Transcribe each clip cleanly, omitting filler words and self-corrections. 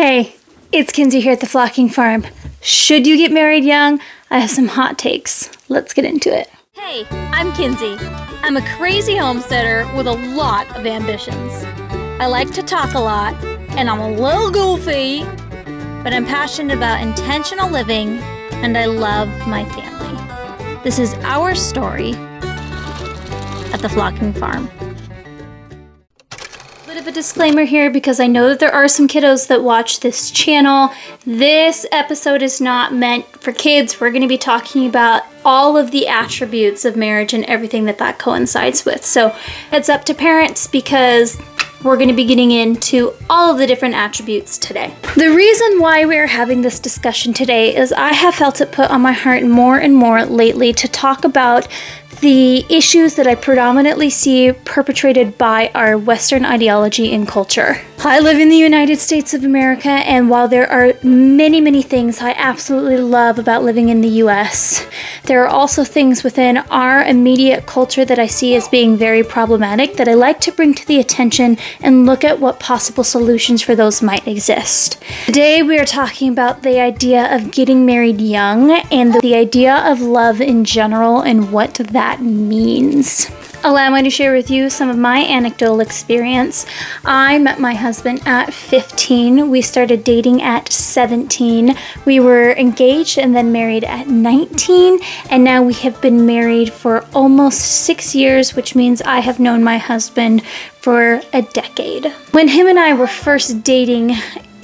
Hey, it's Kinsey here at the Flocking Farm. Should you get married young? I have some hot takes. Let's get into it. Hey, I'm Kinsey. I'm a crazy homesteader with a lot of ambitions. I like to talk a lot, and I'm a little goofy, but I'm passionate about intentional living, and I love my family. This is our story at the Flocking Farm. Bit of a disclaimer here because I know that there are some kiddos that watch this channel. This episode is not meant for kids. We're going to be talking about all of the attributes of marriage and everything that coincides with. So heads up to parents because we're going to be getting into all of the different attributes today. The reason why we're having this discussion today is I have felt it put on my heart more and more lately to talk about the issues that I predominantly see perpetrated by our Western ideology and culture. I live in the United States of America, and while there are many things I absolutely love about living in the US, there are also things within our immediate culture that I see as being very problematic that I like to bring to the attention and look at what possible solutions for those might exist. Today we are talking about the idea of getting married young and the idea of love in general and what that means. Allow me to share with you some of my anecdotal experience. I met my husband at 15. We started dating at 17. We were engaged and then married at 19. And now we have been married for almost 6 years, which means I have known my husband for a decade. When him and I were first dating,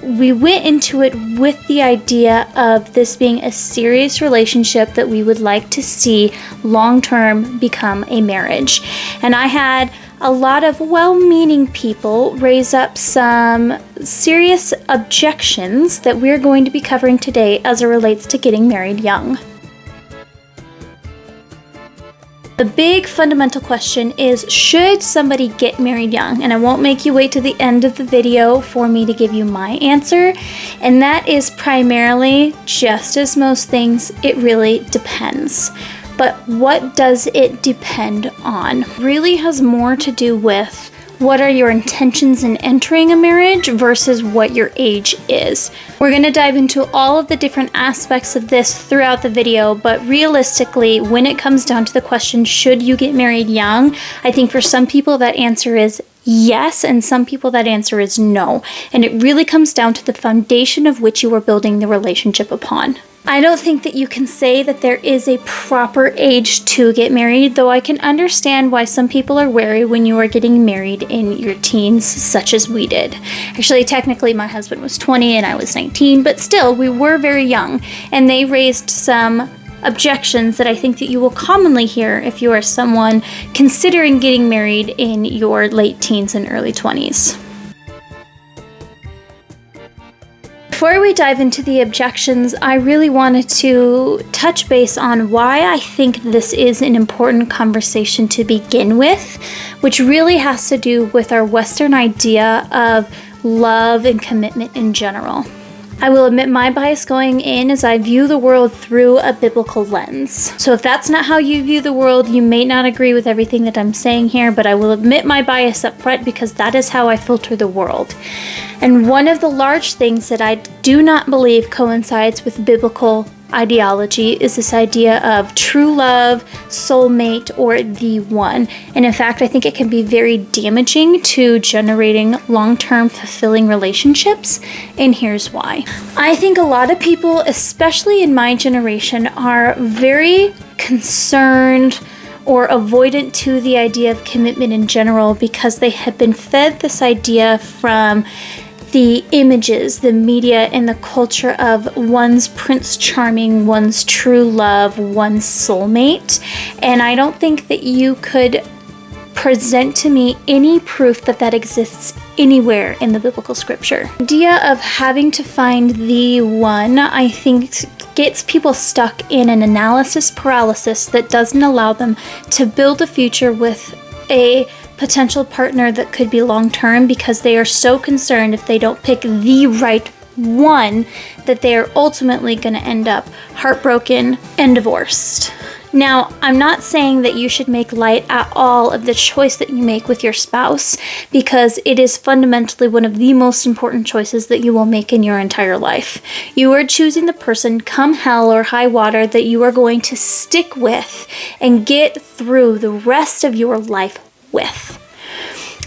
we went into it with the idea of this being a serious relationship that we would like to see long-term become a marriage. And I had a lot of well-meaning people raise up some serious objections that we're going to be covering today as it relates to getting married young. The big fundamental question is, should somebody get married young? And I won't make you wait to the end of the video for me to give you my answer. And that is primarily, just as most things, it really depends. But what does it depend on? Really has more to do with what are your intentions in entering a marriage versus what your age is. We're going to dive into all of the different aspects of this throughout the video, but realistically, when it comes down to the question, should you get married young? I think for some people that answer is yes, and some people that answer is no. And it really comes down to the foundation of which you are building the relationship upon. I don't think that you can say that there is a proper age to get married, though I can understand why some people are wary when you are getting married in your teens, such as we did. Actually, technically, my husband was 20 and I was 19, but still, we were very young, and they raised some objections that I think that you will commonly hear if you are someone considering getting married in your late teens and early 20s. Before we dive into the objections, I really wanted to touch base on why I think this is an important conversation to begin with, which really has to do with our Western idea of love and commitment in general. I will admit my bias going in is I view the world through a biblical lens. So if that's not how you view the world, you may not agree with everything that I'm saying here, but I will admit my bias up front because that is how I filter the world. And one of the large things that I do not believe coincides with biblical ideology is this idea of true love, soulmate, or the one. And in fact, I think it can be very damaging to generating long-term fulfilling relationships. And here's why. I think a lot of people, especially in my generation, are very concerned or avoidant to the idea of commitment in general because they have been fed this idea from the images, the media, and the culture of one's Prince Charming, one's true love, one's soulmate. And I don't think that you could present to me any proof that that exists anywhere in the biblical scripture. The idea of having to find the one, I think, gets people stuck in an analysis paralysis that doesn't allow them to build a future with a potential partner that could be long-term because they are so concerned if they don't pick the right one that they are ultimately going to end up heartbroken and divorced. Now, I'm not saying that you should make light at all of the choice that you make with your spouse, because it is fundamentally one of the most important choices that you will make in your entire life. You are choosing the person, come hell or high water, that you are going to stick with and get through the rest of your life with.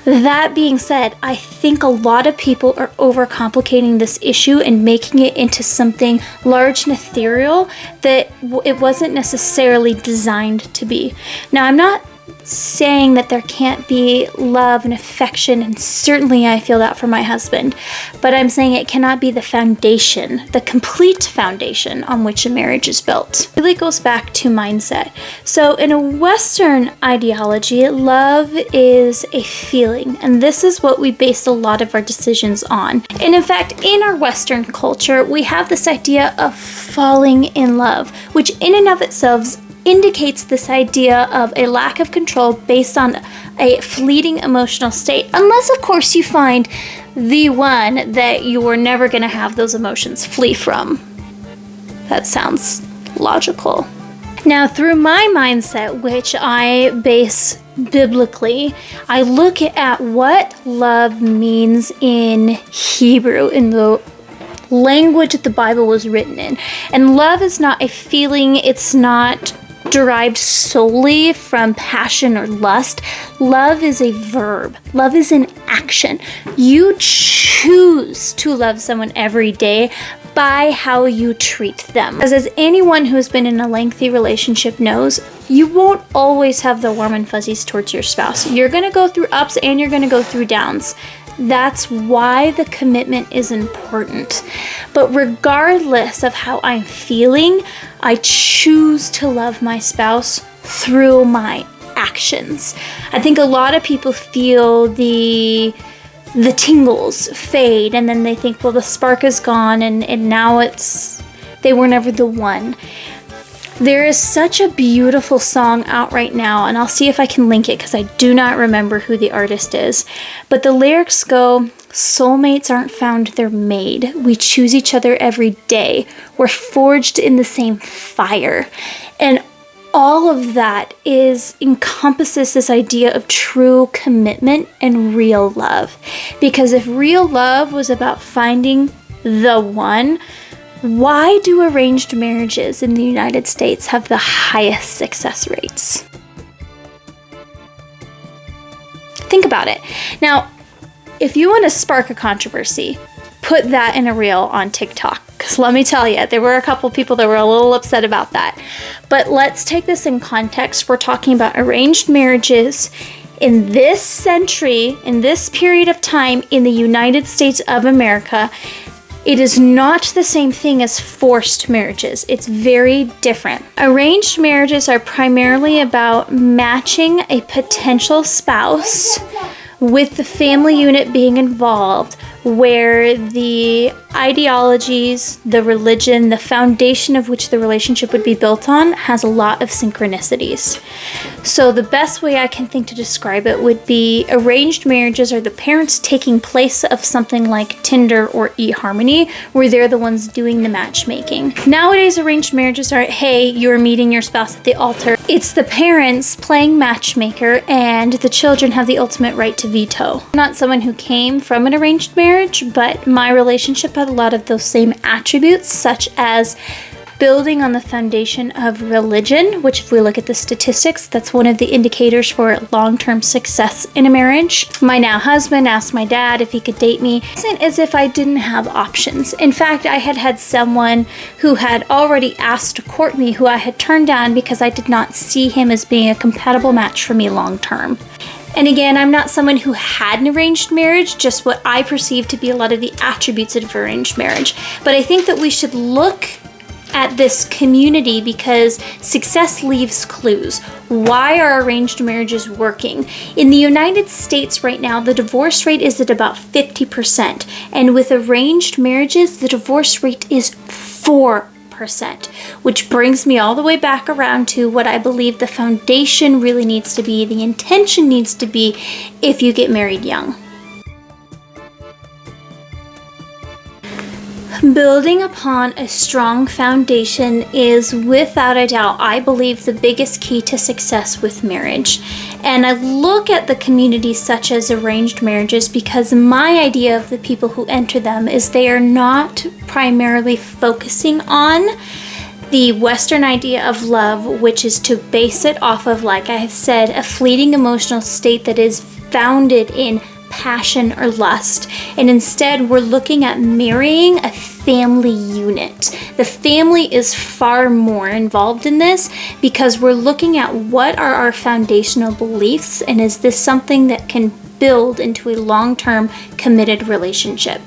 That being said, I think a lot of people are overcomplicating this issue and making it into something large and ethereal that it wasn't necessarily designed to be. Now, I'm not saying that there can't be love and affection, and certainly I feel that for my husband, but I'm saying it cannot be the foundation, the complete foundation on which a marriage is built. It really goes back to mindset. So in a Western ideology, love is a feeling, and this is what we base a lot of our decisions on. And in fact, in our Western culture, we have this idea of falling in love, which in and of itself indicates this idea of a lack of control based on a fleeting emotional state, unless of course you find the one that you are never going to have those emotions flee from. That sounds logical. Now, through my mindset, which I base biblically, I look at what love means in Hebrew, in the language that the Bible was written in. And love is not a feeling, it's not derived solely from passion or lust. Love is a verb. Love is an action. You choose to love someone every day by how you treat them. As anyone who has been in a lengthy relationship knows, you won't always have the warm and fuzzies towards your spouse. You're going to go through ups and you're going to go through downs. That's why the commitment is important. But regardless of how I'm feeling, I choose to love my spouse through my actions. I think a lot of people feel the tingles fade, and then they think, well, the spark is gone and now they were never the one. There is such a beautiful song out right now, and I'll see if I can link it because I do not remember who the artist is. But the lyrics go, soulmates aren't found, they're made. We choose each other every day. We're forged in the same fire. And all of that encompasses this idea of true commitment and real love. Because if real love was about finding the one, why do arranged marriages in the United States have the highest success rates? Think about it. Now, if you want to spark a controversy, put that in a reel on TikTok. Because let me tell you, there were a couple people that were a little upset about that. But let's take this in context. We're talking about arranged marriages in this century, in this period of time in the United States of America. It is not the same thing as forced marriages. It's very different. Arranged marriages are primarily about matching a potential spouse with the family unit being involved, where the ideologies, the religion, the foundation of which the relationship would be built on has a lot of synchronicities. So the best way I can think to describe it would be arranged marriages are the parents taking place of something like Tinder or eHarmony, where they're the ones doing the matchmaking. Nowadays, arranged marriages are, hey, you're meeting your spouse at the altar. It's the parents playing matchmaker, and the children have the ultimate right to veto. I'm not someone who came from an arranged marriage, but my relationship had a lot of those same attributes, such as building on the foundation of religion, which if we look at the statistics, that's one of the indicators for long-term success in a marriage. My now husband asked my dad if he could date me. It wasn't as if I didn't have options. In fact, I had someone who had already asked to court me who I had turned down because I did not see him as being a compatible match for me long-term. And again, I'm not someone who had an arranged marriage, just what I perceive to be a lot of the attributes of arranged marriage. But I think that we should look at this community because success leaves clues. Why are arranged marriages working? In the United States right now, the divorce rate is at about 50%. And with arranged marriages, the divorce rate is 4%. Which brings me all the way back around to what I believe the foundation really needs to be, the intention needs to be if you get married young. Building upon a strong foundation is, without a doubt, I believe, the biggest key to success with marriage. And I look at the communities such as arranged marriages because my idea of the people who enter them is they are not primarily focusing on the Western idea of love, which is to base it off of, like I have said, a fleeting emotional state that is founded in passion or lust. And instead, we're looking at marrying a family unit. The family is far more involved in this because we're looking at what are our foundational beliefs, and is this something that can build into a long-term committed relationship.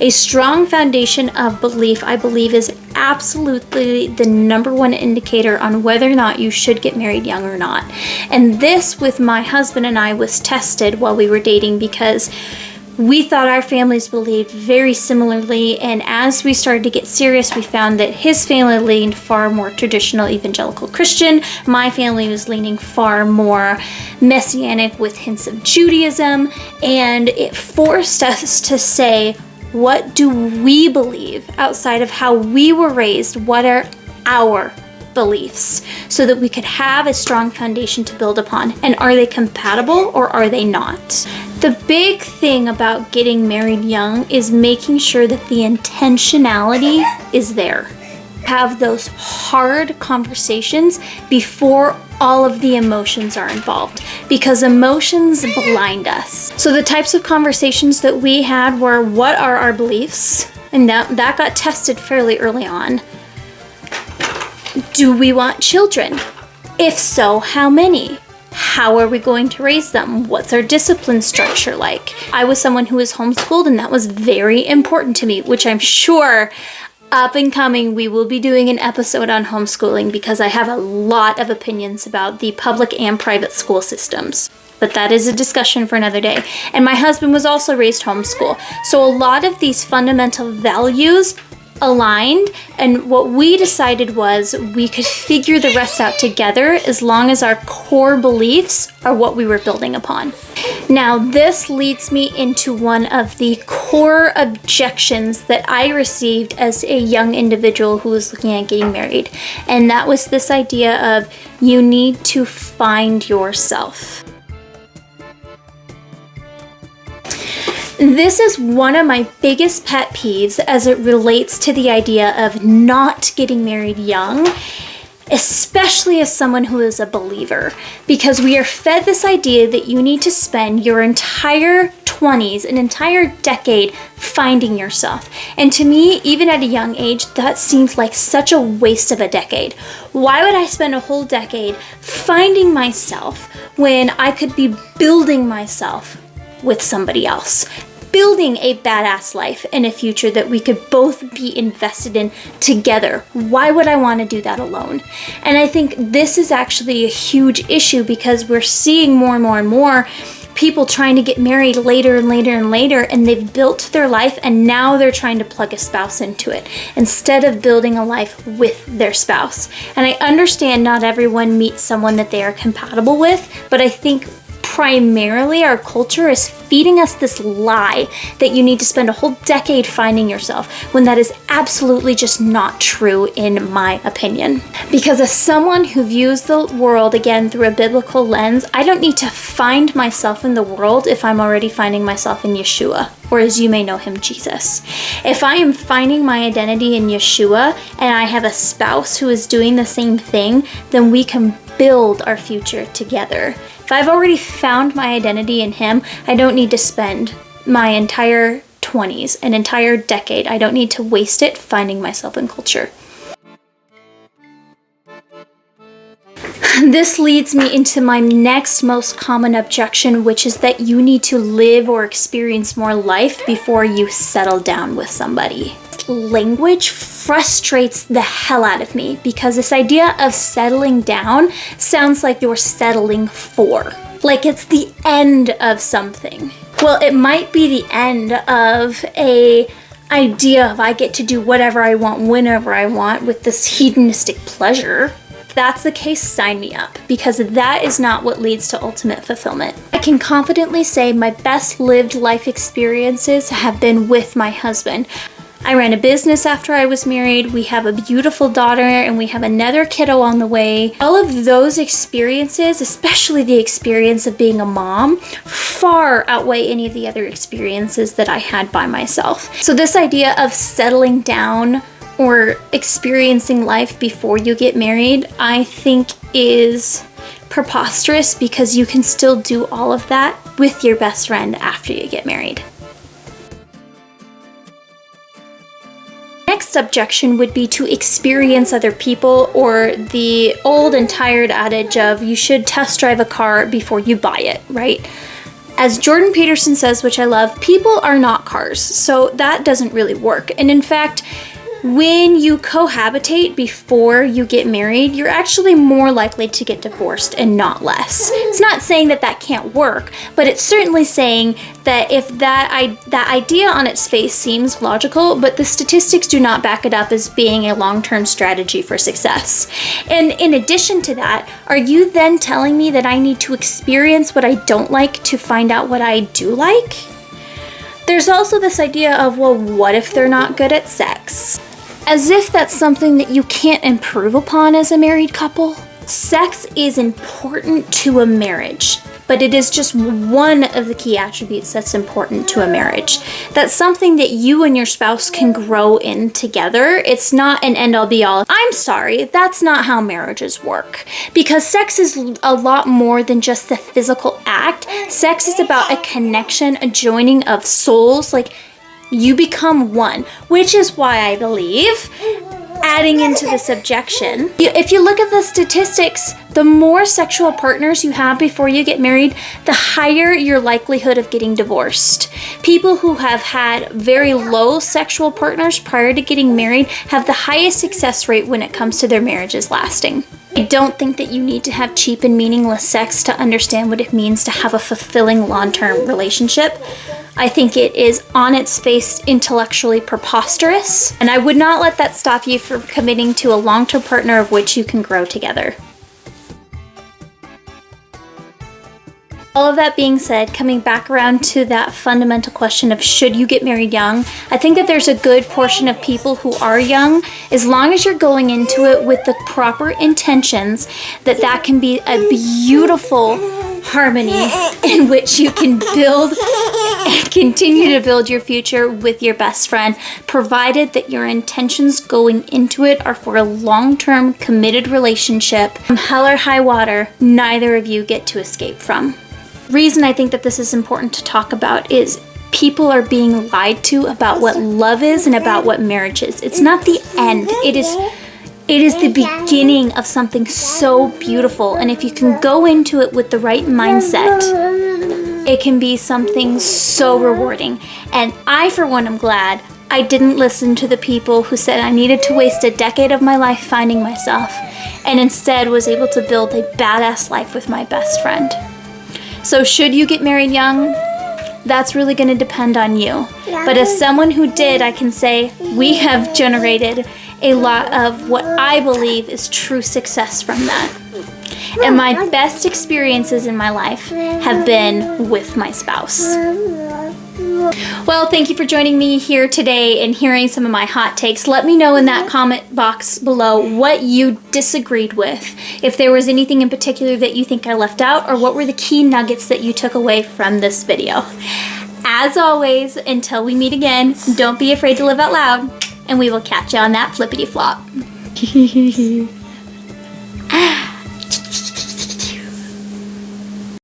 A strong foundation of belief, I believe, is absolutely the number one indicator on whether or not you should get married young or not. And this, with my husband and I, was tested while we were dating because we thought our families believed very similarly, and as we started to get serious, we found that his family leaned far more traditional evangelical Christian. My family was leaning far more messianic with hints of Judaism, and it forced us to say, what do we believe outside of how we were raised? What are our beliefs, so that we could have a strong foundation to build upon? And are they compatible or are they not? The big thing about getting married young is making sure that the intentionality is there. Have those hard conversations before all of the emotions are involved, because emotions blind us. So the types of conversations that we had were, what are our beliefs? And that got tested fairly early on. Do we want children? If so, how many? How are we going to raise them? What's our discipline structure like? I was someone who was homeschooled, and that was very important to me, which I'm sure up and coming we will be doing an episode on homeschooling, because I have a lot of opinions about the public and private school systems. But that is a discussion for another day. And my husband was also raised homeschool. So a lot of these fundamental values aligned, and what we decided was we could figure the rest out together as long as our core beliefs are what we were building upon. Now, this leads me into one of the core objections that I received as a young individual who was looking at getting married, and that was this idea of, you need to find yourself. This is one of my biggest pet peeves as it relates to the idea of not getting married young, especially as someone who is a believer, because we are fed this idea that you need to spend your entire 20s, an entire decade, finding yourself. And to me, even at a young age, that seemed like such a waste of a decade. Why would I spend a whole decade finding myself when I could be building myself with somebody else? Building a badass life and a future that we could both be invested in together. Why would I want to do that alone? And I think this is actually a huge issue, because we're seeing more and more and more people trying to get married later and later and later, and they've built their life and now they're trying to plug a spouse into it instead of building a life with their spouse. And I understand not everyone meets someone that they are compatible with, but I think primarily our culture is feeding us this lie that you need to spend a whole decade finding yourself, when that is absolutely just not true in my opinion. Because as someone who views the world, again, through a biblical lens, I don't need to find myself in the world if I'm already finding myself in Yeshua, or as you may know him, Jesus. If I am finding my identity in Yeshua and I have a spouse who is doing the same thing, then we can build our future together. If I've already found my identity in him, I don't need to spend my entire 20s, an entire decade. I don't need to waste it finding myself in culture. This leads me into my next most common objection, which is that you need to live or experience more life before you settle down with somebody. Language frustrates the hell out of me, because this idea of settling down sounds like you're settling for, like it's the end of something. Well, it might be the end of a idea of I get to do whatever I want whenever I want with this hedonistic pleasure. If that's the case, sign me up, because that is not what leads to ultimate fulfillment. I can confidently say my best lived life experiences have been with my husband. I ran a business after I was married. We have a beautiful daughter and we have another kiddo on the way. All of those experiences, especially the experience of being a mom, far outweigh any of the other experiences that I had by myself. So this idea of settling down or experiencing life before you get married, I think is preposterous, because you can still do all of that with your best friend after you get married. Next objection would be to experience other people, or the old and tired adage of you should test drive a car before you buy it, right? As Jordan Peterson says, which I love, people are not cars, so that doesn't really work. And in fact, when you cohabitate before you get married, you're actually more likely to get divorced and not less. It's not saying that that can't work, but it's certainly saying that if that idea on its face seems logical, but the statistics do not back it up as being a long-term strategy for success. And in addition to that, are you then telling me that I need to experience what I don't like to find out what I do like? There's also this idea of, well, what if they're not good at sex? As if that's something that you can't improve upon as a married couple. Sex is important to a marriage, but it is just one of the key attributes that's important to a marriage. That's something that you and your spouse can grow in together. It's not an end-all be-all. I'm sorry, that's not how marriages work. Because sex is a lot more than just the physical act. Sex is about a connection, a joining of souls, like you become one, which is why I believe, adding into this objection, if you look at the statistics, the more sexual partners you have before you get married, the higher your likelihood of getting divorced. People who have had very low sexual partners prior to getting married have the highest success rate when it comes to their marriages lasting. I don't think that you need to have cheap and meaningless sex to understand what it means to have a fulfilling long-term relationship. I think it is on its face intellectually preposterous, and I would not let that stop you from committing to a long-term partner of which you can grow together. All of that being said, coming back around to that fundamental question of should you get married young, I think that there's a good portion of people who are young, as long as you're going into it with the proper intentions, that can be a beautiful harmony in which you can build and continue to build your future with your best friend, provided that your intentions going into it are for a long-term committed relationship. From hell or high water, neither of you get to escape from. The reason I think that this is important to talk about is people are being lied to about what love is and about what marriage is. It's not the end. It is the beginning of something so beautiful. And if you can go into it with the right mindset, it can be something so rewarding. And I, for one, am glad I didn't listen to the people who said I needed to waste a decade of my life finding myself, and instead was able to build a badass life with my best friend. So should you get married young? That's really going to depend on you. But as someone who did, I can say we have generated a lot of what I believe is true success from that. And my best experiences in my life have been with my spouse. Well, thank you for joining me here today and hearing some of my hot takes. Let me know in that comment box below what you disagreed with. If there was anything in particular that you think I left out, or what were the key nuggets that you took away from this video. As always, until we meet again, don't be afraid to live out loud, and we will catch you on that flippity flop.